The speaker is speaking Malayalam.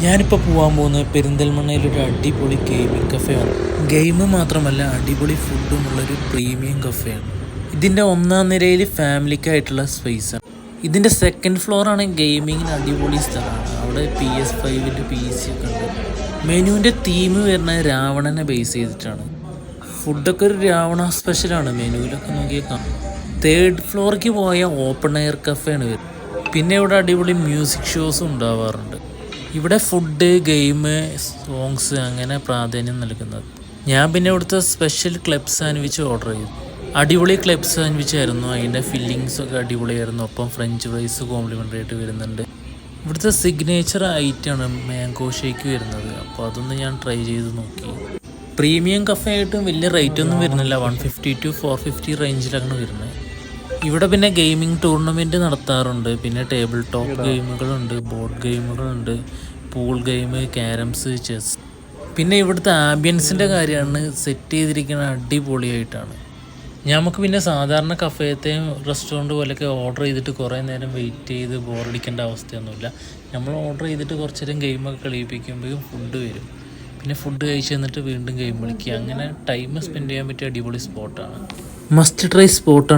ഞാനിപ്പോൾ പോകാൻ പോകുന്നത് പെരിന്തൽമണ്ണയിലൊരു അടിപൊളി ഗെയിമിംഗ് കഫേയാണ്. ഗെയിം മാത്രമല്ല, അടിപൊളി ഫുഡുമുള്ളൊരു പ്രീമിയം കഫേയാണ്. ഇതിൻ്റെ ഒന്നാം നിരയിൽ ഫാമിലിക്കായിട്ടുള്ള സ്പേസാണ്. ഇതിൻ്റെ സെക്കൻഡ് ഫ്ലോറാണ് ഗെയിമിങ്ങിന് അടിപൊളി സ്ഥലമാണ്. അവിടെ PS5 PC ഒക്കെ ഉണ്ട്. മെനുവിൻ്റെ തീം വരുന്ന രാവണനെ ബേസ് ചെയ്തിട്ടാണ്. ഫുഡൊക്കെ ഒരു രാവണ സ്പെഷ്യലാണ്. മെനുവിലൊക്കെ നോക്കിയേക്കാം. തേർഡ് ഫ്ലോറിലേക്ക് പോയ ഓപ്പൺ എയർ കഫേയാണ് വരുന്നത്. പിന്നെ ഇവിടെ അടിപൊളി മ്യൂസിക് ഷോസും ഉണ്ടാവാറുണ്ട്. ഇവിടെ ഫുഡ്, ഗെയിം, സോങ്സ് അങ്ങനെ പ്രാധാന്യം നൽകുന്നത്. ഞാൻ പിന്നെ ഇവിടുത്തെ സ്പെഷ്യൽ ക്ലബ് സാൻഡ്വിച്ച് ഓർഡർ ചെയ്തു. അടിപൊളി ക്ലബ് സാൻഡ്വിച്ച് ആയിരുന്നു. അതിൻ്റെ ഫില്ലിങ്സൊക്കെ അടിപൊളിയായിരുന്നു. ഒപ്പം ഫ്രഞ്ച് ഫ്രൈസ് കോംപ്ലിമെൻ്ററി ആയിട്ട് വരുന്നുണ്ട്. ഇവിടുത്തെ സിഗ്നേച്ചർ ഐറ്റമാണ് മാംഗോ ഷേക്ക് വരുന്നത്. അപ്പോൾ അതൊന്ന് ഞാൻ ട്രൈ ചെയ്ത് നോക്കി. പ്രീമിയം കഫേ ആയിട്ടും വലിയ റേറ്റ് ഒന്നും വരുന്നില്ല. 150 to 450 റേഞ്ചിലാണ് വരുന്നത്. ഇവിടെ പിന്നെ ഗെയിമിംഗ് ടൂർണമെൻറ്റ് നടത്താറുണ്ട്. പിന്നെ ടേബിൾ ടോപ്പ് ഗെയിമുകളുണ്ട്, ബോർഡ് ഗെയിമുകളുണ്ട്, പൂൾ ഗെയിം, ക്യാരംസ്, ചെസ്. പിന്നെ ഇവിടുത്തെ ആംബിയൻസിൻ്റെ കാര്യമാണ് സെറ്റ് ചെയ്തിരിക്കുന്നത് അടിപൊളിയായിട്ടാണ്. നമുക്ക് പിന്നെ സാധാരണ കഫേത്തെയും റെസ്റ്റോറൻറ്റ് പോലെയൊക്കെ ഓർഡർ ചെയ്തിട്ട് കുറേ നേരം വെയിറ്റ് ചെയ്ത് ബോറടിക്കേണ്ട അവസ്ഥയൊന്നുമില്ല. നമ്മൾ ഓർഡർ ചെയ്തിട്ട് കുറച്ച് നേരം ഗെയിമൊക്കെ കളിപ്പിക്കുമ്പോഴും ഫുഡ് വരും. പിന്നെ ഫുഡ് കഴിച്ച് തന്നിട്ട് വീണ്ടും ഗെയിം കളിക്കുക. അങ്ങനെ ടൈം സ്പെൻഡ് ചെയ്യാൻ പറ്റിയ അടിപൊളി സ്പോട്ടാണ്. മസ്റ്റ് ട്രൈ സ്പോട്ടാണ്.